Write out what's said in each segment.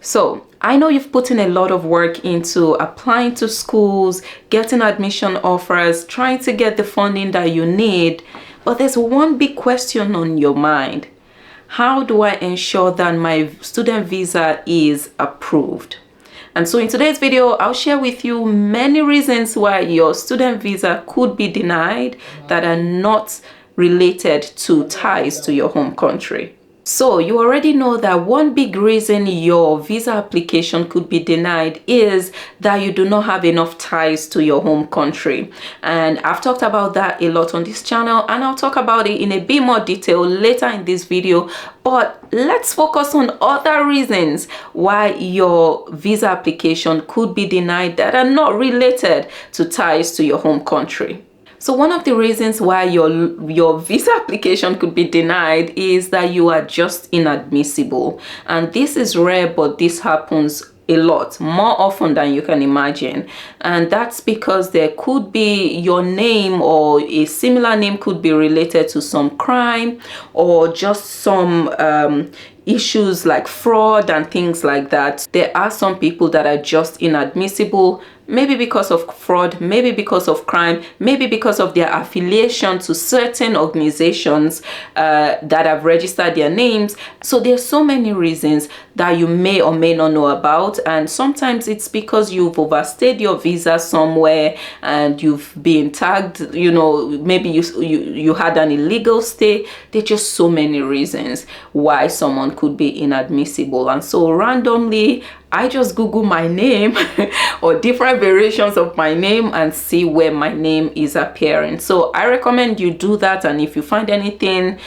So I know you've put in a lot of work into applying to schools, getting admission offers, trying to get the funding that you need, but there's one big question on your mind. How do I ensure that my student visa is approved? And so in today's video, I'll share with you many reasons why your student visa could be denied that are not related to ties to your home country. So you already know that one big reason your visa application could be denied is that you do not have enough ties to your home country. And I've talked about that a lot on this channel, and I'll talk about it in a bit more detail later in this video. But let's focus on other reasons why your visa application could be denied that are not related to ties to your home country. So one of the reasons why your visa application could be denied is that you are just inadmissible. And this is rare, but this happens a lot, more often than you can imagine. And that's because there could be your name or a similar name could be related to some crime or just some issues like fraud and things like that. There are some people that are just inadmissible, maybe because of fraud, maybe because of crime, maybe because of their affiliation to certain organizations that have registered their names. So there's so many reasons that you may or may not know about, and sometimes it's because you've overstayed your visa somewhere and you've been tagged, you know, maybe you had an illegal stay. There's just so many reasons why someone could be inadmissible. And so randomly I just Google my name or different variations of my name and see where my name is appearing. So I recommend you do that, and if you find anything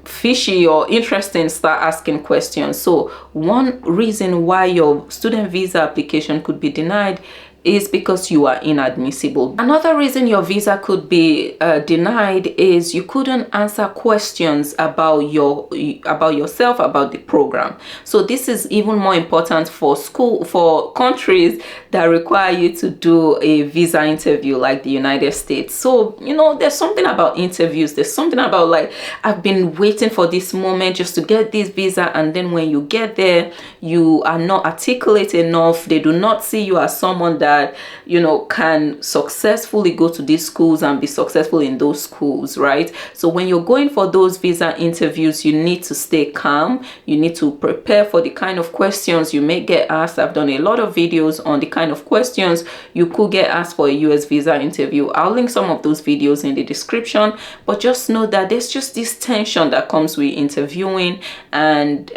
fishy or interesting, start asking questions. So one reason why your student visa application could be denied is because you are inadmissible. Another reason your visa could be denied is you couldn't answer questions about yourself, about the program. So this is even more important for countries that require you to do a visa interview like the United States. So, you know, there's something about interviews. There's something about like, I've been waiting for this moment just to get this visa, and then when you get there, you are not articulate enough. They do not see you as someone that, you know, can successfully go to these schools and be successful in those schools, right? So when you're going for those visa interviews, you need to stay calm. You need to prepare for the kind of questions you may get asked. I've done a lot of videos on the kind of questions you could get asked for a US visa interview. I'll link some of those videos in the description, but just know that there's just this tension that comes with interviewing and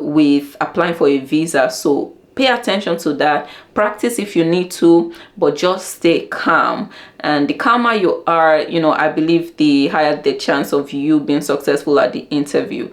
with applying for a visa. So pay attention to that. Practice if you need to, but just stay calm. And the calmer you are, you know, I believe the higher the chance of you being successful at the interview.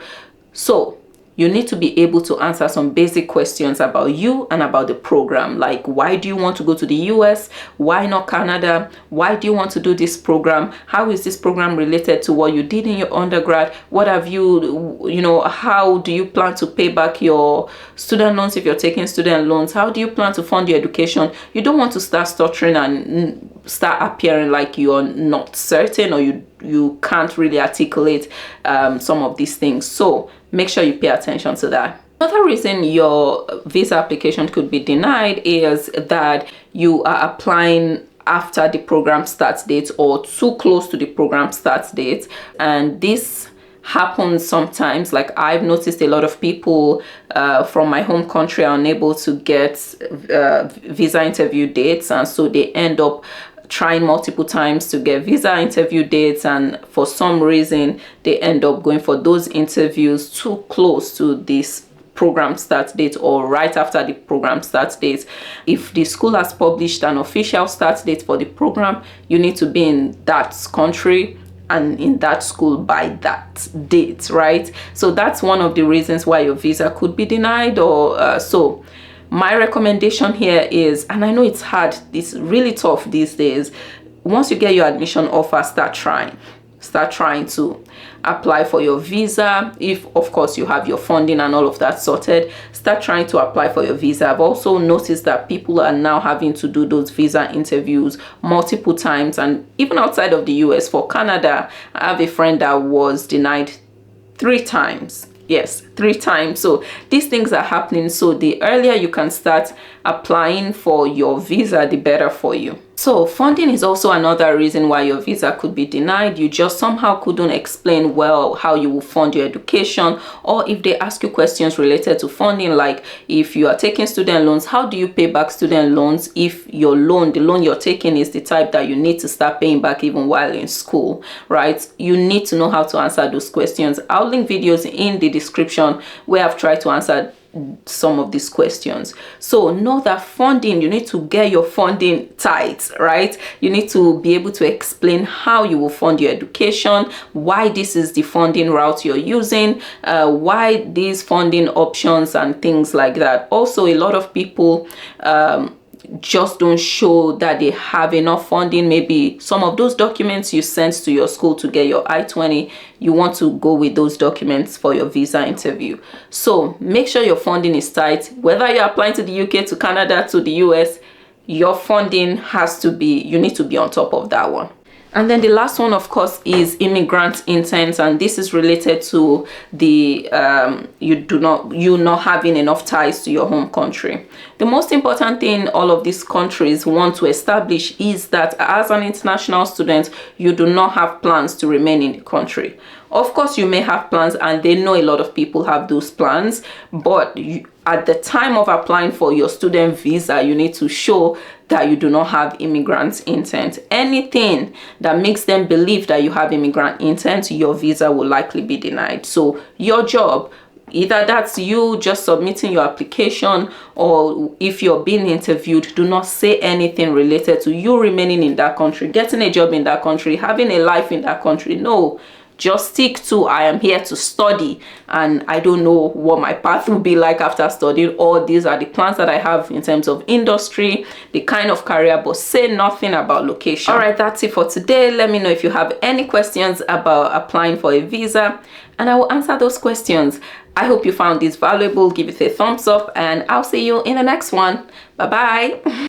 So you need to be able to answer some basic questions about you and about the program. Like, why do you want to go to the US? Why not Canada? Why do you want to do this program? How is this program related to what you did in your undergrad? What have you know, how do you plan to pay back your student loans if you're taking student loans? How do you plan to fund your education? You don't want to start stuttering and start appearing like you're not certain or you can't really articulate some of these things. So make sure you pay attention to that. Another reason your visa application could be denied is that you are applying after the program start date or too close to the program start date. And this happens sometimes. Like, I've noticed a lot of people from my home country are unable to get visa interview dates, and so they end up trying multiple times to get visa interview dates, and for some reason they end up going for those interviews too close to this program start date or right after the program start date. If the school has published an official start date for the program, you need to be in that country and in that school by that date, right? So that's one of the reasons why your visa could be denied. Or so my recommendation here is, and I know it's hard, it's really tough these days, once you get your admission offer, start trying to apply for your visa. If of course you have your funding and all of that sorted, start trying to apply for your visa. I've also noticed that people are now having to do those visa interviews multiple times, and even outside of the US. For Canada, I have a friend that was denied 3 times. Yes, 3 times. So these things are happening. So the earlier you can start applying for your visa, the better for you. So funding is also another reason why your visa could be denied. You just somehow couldn't explain well how you will fund your education, or if they ask you questions related to funding, like if you are taking student loans, how do you pay back student loans if your loan, the loan you're taking, is the type that you need to start paying back even while in school, right? You need to know how to answer those questions. I'll link videos in the description where I've tried to answer some of these questions. So know that funding, you need to get your funding tight, right? You need to be able to explain how you will fund your education, why this is the funding route you're using, why these funding options and things like that. Also, a lot of people just don't show that they have enough funding. Maybe some of those documents you sent to your school to get your I-20, you want to go with those documents for your visa interview. So make sure your funding is tight. Whether you're applying to the UK, to Canada, to the US, your funding has to be, you need to be on top of that one. And then the last one, of course, is immigrant intent, and this is related to the you not having enough ties to your home country. The most important thing all of these countries want to establish is that as an international student, you do not have plans to remain in the country. Of course, you may have plans, and they know a lot of people have those plans, but at the time of applying for your student visa, you need to show that you do not have immigrant intent. Anything that makes them believe that you have immigrant intent, your visa will likely be denied. So your job, either that's you just submitting your application, or if you're being interviewed, do not say anything related to you remaining in that country, getting a job in that country, having a life in that country. No. Just stick to, I am here to study and I don't know what my path will be like after studying, or these are the plans that I have in terms of industry, the kind of career, but say nothing about location. All right, that's it for today. Let me know if you have any questions about applying for a visa, and I will answer those questions. I hope you found this valuable. Give it a thumbs up, and I'll see you in the next one. Bye bye.